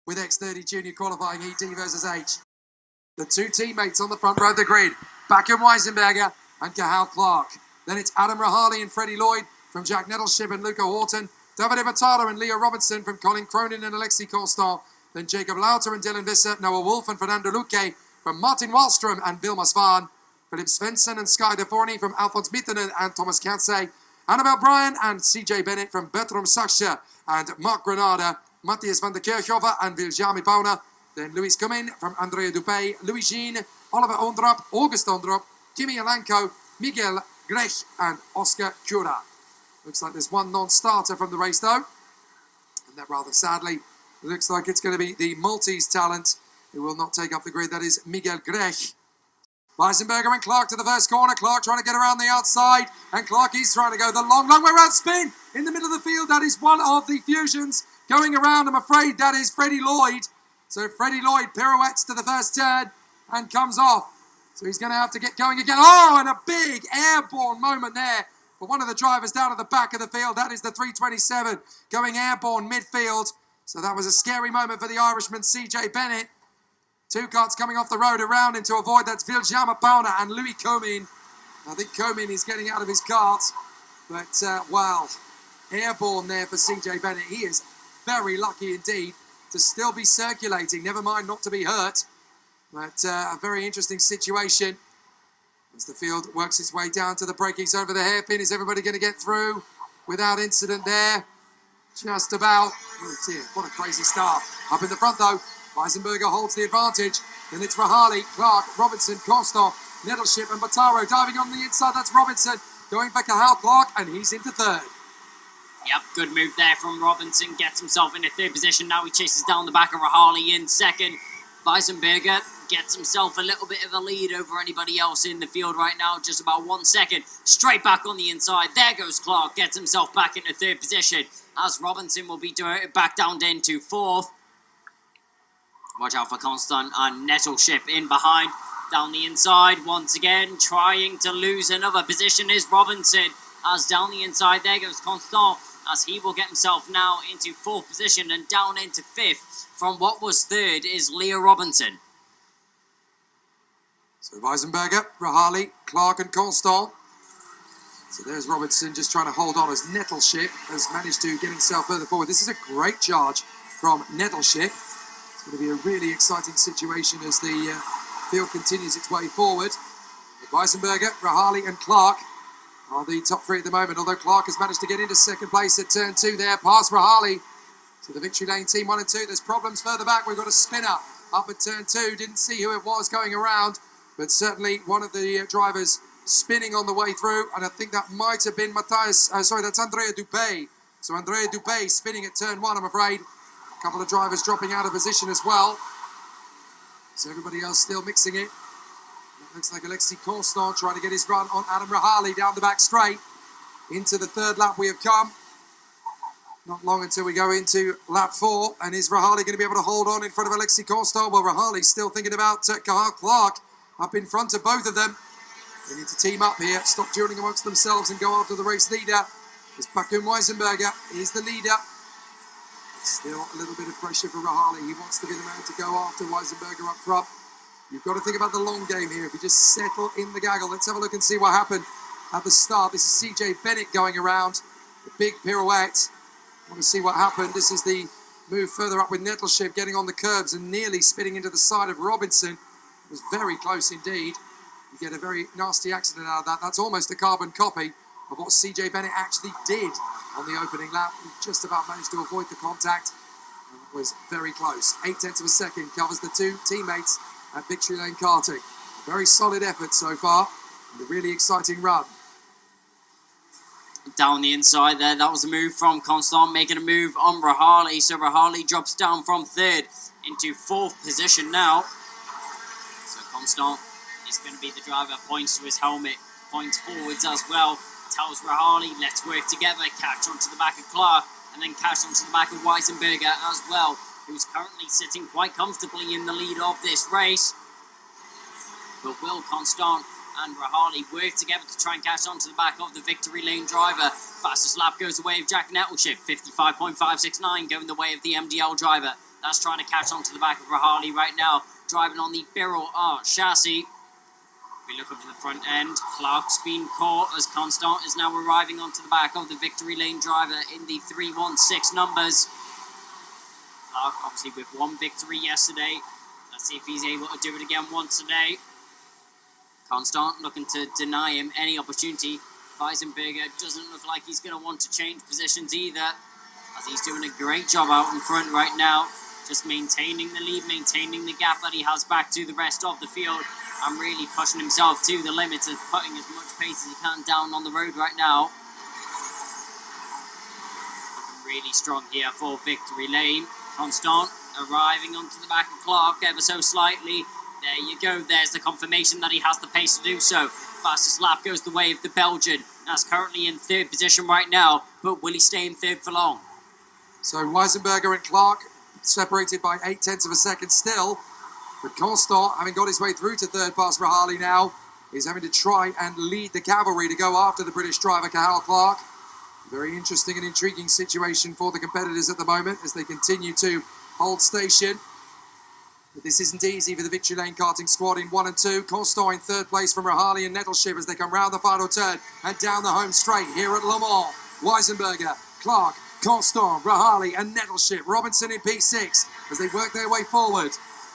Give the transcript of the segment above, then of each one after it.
with X30 Junior qualifying Heat D versus H. The two teammates on the front row of the grid, Bakum Weisenberger and Cathal Clark. Then it's Adam Rahali and Freddie Lloyd from Jack Nettleship and Luca Horton, Davide Battara and Leo Robinson from Colin Cronin and Alexi Constant, then Jacob Lauter and Dylan Visser, Noah Wolf and Fernando Luque from Martin Wallström and Vilmos Svan, Philip Svensson and Sky DeForny from Alphonse Mittenen and Thomas Kansay, Annabelle Bryan and CJ Bennett from Bertram Sacher and Mark Granada, Matthias van der Kerkhoven and Viljami Pauna, then Luis Cumin from Andrea Dupé, Louis Jean, Oliver Ondrop, August Ondrop, Jimmy Alanko, Miguel Grech and Oscar Cura. Looks like there's one non-starter from the race though, and that rather sadly looks like it's going to be the Maltese talent who will not take up the grid. That is Miguel Grech. Weisenberger and Clark to the first corner. Clark trying to get around the outside, and Clark is trying to go the long way around spin in the middle of the field. That is one of the fusions going around. I'm afraid that is Freddie Lloyd. So Freddie Lloyd pirouettes to the first turn and comes off. So he's going to have to get going again. Oh, and a big airborne moment there for one of the drivers down at the back of the field. That is the 327 going airborne midfield. So that was a scary moment for the Irishman, CJ Bennett. Two carts coming off the road around him to avoid. That's Viljama Pauna and Louis Comin. I think Comin is getting out of his cart. But, wow, airborne there for CJ Bennett. He is very lucky indeed to still be circulating. Never mind not to be hurt. But a very interesting situation as the field works its way down to the breakings over the hairpin. Is everybody going to get through without incident there? Just about. Oh dear, what a crazy start. Up in the front though, Weisenberger holds the advantage. Then it's Rahali, Clark, Robinson, Constant, Nettleship and Battaro diving on the inside. That's Robinson going for Cathal Clark, and he's into third. Yep, good move there from Robinson. Gets himself in a third position. Now he chases down the back of Rahali in second. Weisenberger gets himself a little bit of a lead over anybody else in the field right now. Just about 1 second. Straight back on the inside. There goes Clark. Gets himself back into third position. As Robinson will be diverted back down into fourth. Watch out for Constant and Nettleship in behind. Down the inside once again. Trying to lose another position is Robinson. As down the inside there goes Constant. As he will get himself now into fourth position and down into fifth. From what was third is Leo Robinson. So Weisenberger, Rahali, Clark and Constant. So there's Robinson just trying to hold on as Nettleship has managed to get himself further forward. This is a great charge from Nettleship. It's going to be a really exciting situation as the field continues its way forward. Weisenberger, Rahali and Clark are the top three at the moment, although Clark has managed to get into second place at turn 2 there, past Rahali to the victory lane team 1 and 2. There's problems further back. We've got a spinner up at turn 2. Didn't see who it was going around, but certainly one of the drivers spinning on the way through, and I think that might have been that's Andrea Dupé. So Andrea Dupé spinning at turn 1, I'm afraid. A couple of drivers dropping out of position as well. So everybody else still mixing it. It looks like Alexi Constant trying to get his run on Adam Rahali down the back straight. Into the third lap we have come. Not long until we go into lap 4. And is Rahali going to be able to hold on in front of Alexi Constant? Well, Rahali's still thinking about Cathal Clark up in front of both of them. They need to team up here, stop dueling amongst themselves and go after the race leader. As Bakum Weisenberger is the leader. Still a little bit of pressure for Rahali. He wants to be the man to go after Weisenberger up front. You've got to think about the long game here. If you just settle in the gaggle, let's have a look and see what happened at the start. This is CJ Bennett going around. The big pirouette. I want to see what happened. This is the move further up with Nettleship getting on the curbs and nearly spinning into the side of Robinson. It was very close indeed. You get a very nasty accident out of that. That's almost a carbon copy of what CJ Bennett actually did on the opening lap. He just about managed to avoid the contact. And it was very close. 0.8 of a second covers the two teammates at Victory Lane Karting. A very solid effort so far, and a really exciting run. Down the inside there, that was a move from Constant, making a move on Rahali. So Rahali drops down from third into fourth position now. So Constant is going to be the driver, points to his helmet, points forwards as well. Tells Rahali, let's work together, catch onto the back of Clark, and then catch onto the back of Weisenberger as well, who's currently sitting quite comfortably in the lead of this race. But will Constant and Rahali work together to try and catch onto the back of the victory lane driver? Fastest lap goes the way of Jack Nettleship, 55.569, going the way of the MDL driver. That's trying to catch onto the back of Rahali right now, driving on the Birrell Art chassis. We look up to the front end. Clark's been caught as Constant is now arriving onto the back of the Victory Lane driver in the 316 numbers. Clark obviously with one victory yesterday. Let's see if he's able to do it again once today. Constant looking to deny him any opportunity. Weisenberger doesn't look like he's going to want to change positions either, as he's doing a great job out in front right now, just maintaining the lead, maintaining the gap that he has back to the rest of the field, and really pushing himself to the limits of putting as much pace as he can down on the road right now. Looking really strong here for Victory Lane. Constant arriving onto the back of Clark ever so slightly. There you go, there's the confirmation that he has the pace to do so. Fastest lap goes the way of the Belgian. That's currently in third position right now, but will he stay in third for long? So Weisenberger and Clark separated by 0.8 of a second still. But Constant, having got his way through to third past Rahali now, is having to try and lead the cavalry to go after the British driver, Cathal Clark. Very interesting and intriguing situation for the competitors at the moment as they continue to hold station. But this isn't easy for the Victory Lane karting squad in 1 and 2. Constant in third place from Rahali and Nettleship as they come round the final turn and down the home straight here at Le Mans. Weisenberger, Clark, Constant, Rahali and Nettleship. Robinson in P6 as they work their way forward.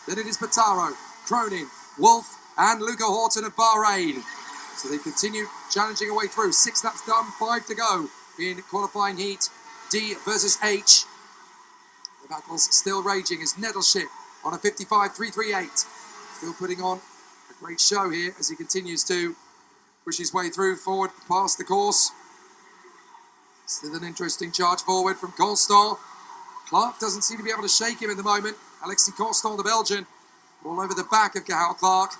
Then it is Pataro, Cronin, Wolf and Luca Horton of Bahrain. So they continue challenging a way through. 6 laps done, 5 to go in qualifying heat. D versus H. The battle's still raging as Nettleship on a 55.338. Still putting on a great show here as he continues to push his way through forward past the course. Still an interesting charge forward from Constant. Clark doesn't seem to be able to shake him at the moment. Alexis Constant, the Belgian, all over the back of Cathal Clark,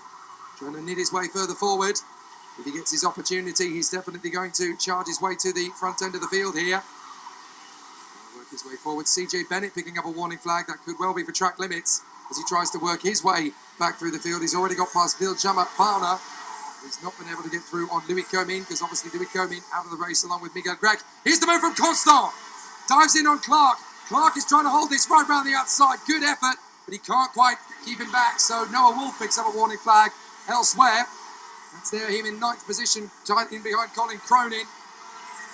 trying to knit his way further forward. If he gets his opportunity, he's definitely going to charge his way to the front end of the field here. Work his way forward. CJ Bennett picking up a warning flag. That could well be for track limits as he tries to work his way back through the field. He's already got past Viljama Parna. He's not been able to get through on Louis Comin because obviously Louis Comin out of the race along with Miguel Grech. Here's the move from Constant. Dives in on Clark. Clark is trying to hold this right round the outside. Good effort, but he can't quite keep him back. So Noah Wolf picks up a warning flag elsewhere. That's there, him in 9th position, tight in behind Colin Cronin.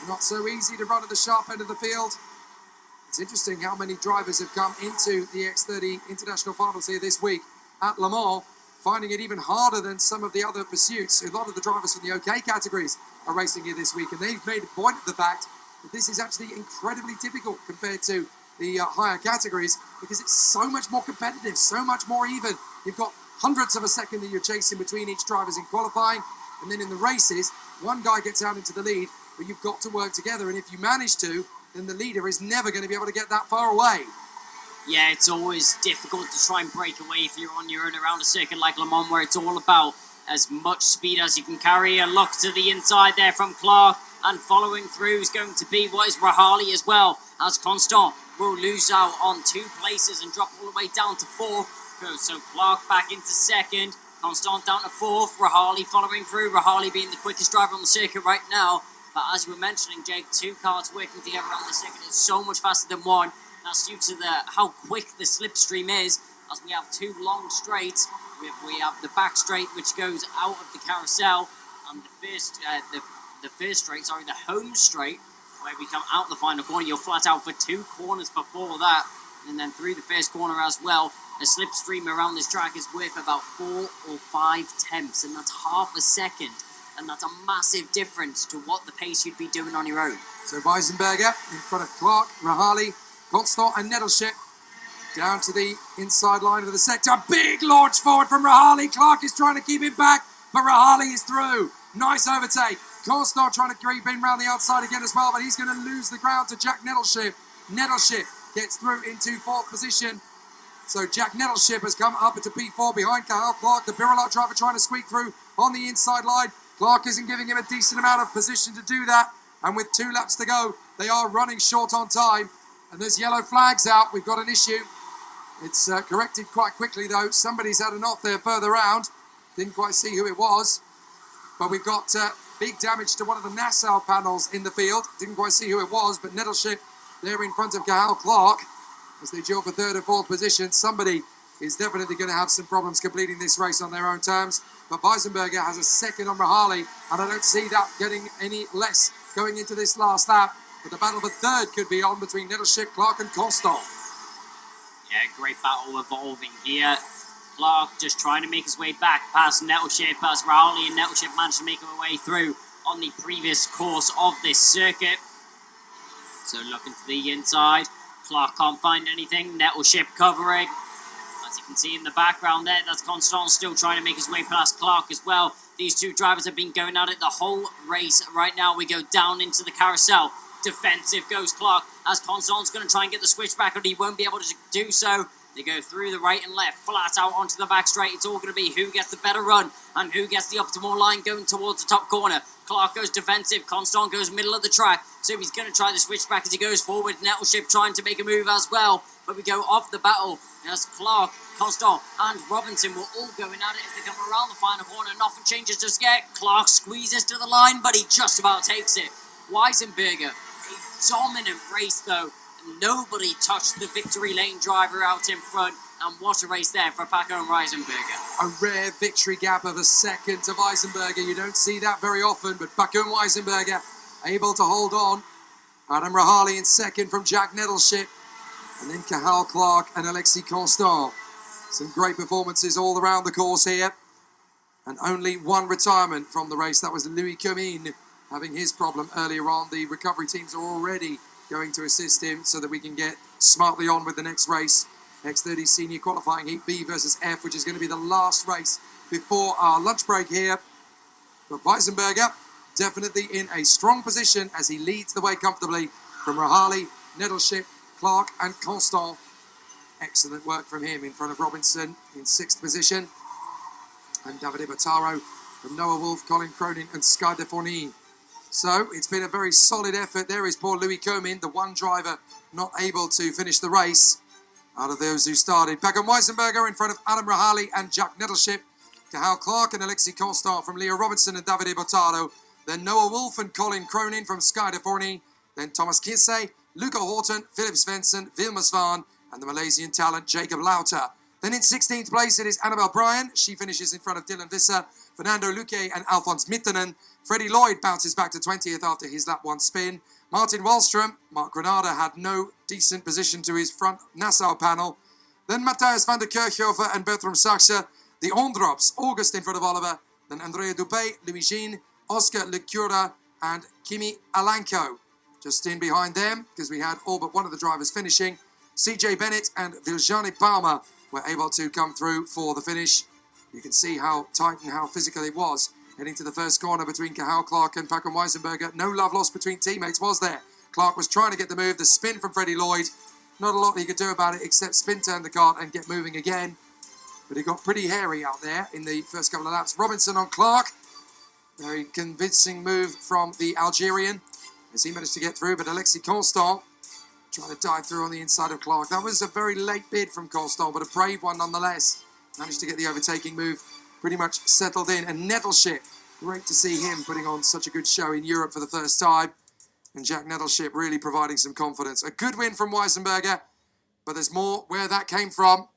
Not so easy to run at the sharp end of the field. It's interesting how many drivers have come into the X30 International Finals here this week at Le Mans, finding it even harder than some of the other pursuits. A lot of the drivers from the OK categories are racing here this week, and they've made a point of the fact that this is actually incredibly difficult compared to the higher categories because it's so much more competitive, so much more even. You've got hundredths of a second that you're chasing between each drivers in qualifying, and then in the races, one guy gets out into the lead, but you've got to work together, and if you manage to, then the leader is never going to be able to get that far away. Yeah, it's always difficult to try and break away if you're on your own around a circuit like Le Mans, where it's all about as much speed as you can carry. A look to the inside there from Clark, and following through is going to be what is Rahali as well, as Constant will lose out on 2 places and drop all the way down to 4th. So Clark back into 2nd, Constant down to 4th, Rahali following through, Rahali being the quickest driver on the circuit right now. But as you were mentioning, Jake, 2 cars working together on the circuit is so much faster than one. That's due to how quick the slipstream is, as we have 2 long straights. We have the back straight, which goes out of the carousel, and the first straight, the home straight, where we come out the final corner. You're flat out for 2 corners before that, and then through the first corner as well. The slipstream around this track is worth about 4 or 5 tenths, and that's half a second. And that's a massive difference to what the pace you'd be doing on your own. So Weisenberger in front of Clark, Rahali, Constant and Nettleship down to the inside line of the sector. Big launch forward from Rahali. Clark is trying to keep him back, but Rahali is through. Nice overtake. Constant trying to creep in round the outside again as well, but he's going to lose the ground to Jack Nettleship. Nettleship gets through into 4th position. So Jack Nettleship has come up into P4 behind Cathal Clark. The Birrell driver trying to squeak through on the inside line. Clark isn't giving him a decent amount of position to do that. And with 2 laps to go, they are running short on time. And there's yellow flags out. We've got an issue. It's corrected quite quickly, though. Somebody's had a knock there further round. Didn't quite see who it was. But we've got big damage to one of the nacelle panels in the field. Didn't quite see who it was, but Nettleship there in front of Cathal Clark. as they duel for third and fourth position. Somebody is definitely going to have some problems completing this race on their own terms. But Weisenberger has a second on Rahali, and I don't see that getting any less going into this last lap. But the battle for third could be on between Nettleship, Clark and Constant. Yeah, great battle evolving here. Clark just trying to make his way back past Nettleship, past Rahali, and Nettleship managed to make their way through on the previous course of this circuit. So looking to the inside, Clark can't find anything, Nettleship covering. As you can see in the background there, that's Constant still trying to make his way past Clark as well. These two drivers have been going at it the whole race. Right now we go down into the carousel. Defensive goes Clark, as Constant's going to try and get the switch back, but he won't be able to do so. They go through the right and left, flat out onto the back straight. It's all going to be who gets the better run and who gets the optimal line going towards the top corner. Clark goes defensive, Constant goes middle of the track, so he's going to try the switch back as he goes forward. Nettleship trying to make a move as well, but we go off the battle as Clark, Constant and Robinson were all going at it as they come around the final corner. Nothing changes just yet. Clark squeezes to the line, but he just about takes it. Weisenberger, a dominant race though. Nobody touched the victory lane driver out in front, and what a race there for Paco and Weisenberger. A rare victory gap of a second to Weisenberger. You don't see that very often, but Paco and Weisenberger able to hold on. Adam Rahali in second from Jack Nettleship, and then Cahal Clark and Alexis Constant. Some great performances all around the course here, and only one retirement from the race. That was Louis Comines having his problem earlier on. The recovery teams are already going to assist him so that we can get smartly on with the next race. X30 Senior Qualifying Heat B versus F, which is going to be the last race before our lunch break here. But Weisenberger definitely in a strong position as he leads the way comfortably from Rahali, Nettleship, Clark and Constant. Excellent work from him in front of Robinson in sixth position. And Davide Bottaro from Noah Wolf, Colin Cronin and Sky de Forny. So it's been a very solid effort. There is poor Louis Comines, the one driver not able to finish the race out of those who started. Paco Weisenberger in front of Adam Rahali and Jack Nettleship. Cahal Clark and Alexis Constant from Leo Robinson and Davide Bottaro. Then Noah Wolf and Colin Cronin from Sky de Forny. Then Thomas Kisse, Luca Horton, Philip Svensson, Vilmos Van, and the Malaysian talent Jacob Lauter. Then in 16th place it is Annabelle Bryan. She finishes in front of Dylan Visser, Fernando Luque and Alphonse Mittanen. Freddie Lloyd bounces back to 20th after his lap one spin. Martin Wallström, Mark Granada had no decent position to his front Nassau panel. Then Matthias van der Kirchhofer and Bertram Saxer. The Ondrops, August in front of Oliver. Then Andrea Dupé, Louis Jean, Oscar Lecura and Kimi Alanko. Just in behind them, because we had all but one of the drivers finishing. CJ Bennett and Viljani Palmer were able to come through for the finish. You can see how tight and how physical it was. Heading to the first corner between Cahal Clark and Paco Weisenberger. No love lost between teammates, was there? Clark was trying to get the move, the spin from Freddie Lloyd. Not a lot he could do about it except spin turn the kart and get moving again. But it got pretty hairy out there in the first couple of laps. Robinson on Clark. Very convincing move from the Algerian as he managed to get through. But Alexis Constant trying to dive through on the inside of Clark. That was a very late bid from Constant, but a brave one nonetheless. Managed to get the overtaking move pretty much settled in. And Nettleship, great to see him putting on such a good show in Europe for the first time. And Jack Nettleship really providing some confidence. A good win from Weisenberger, but there's more where that came from.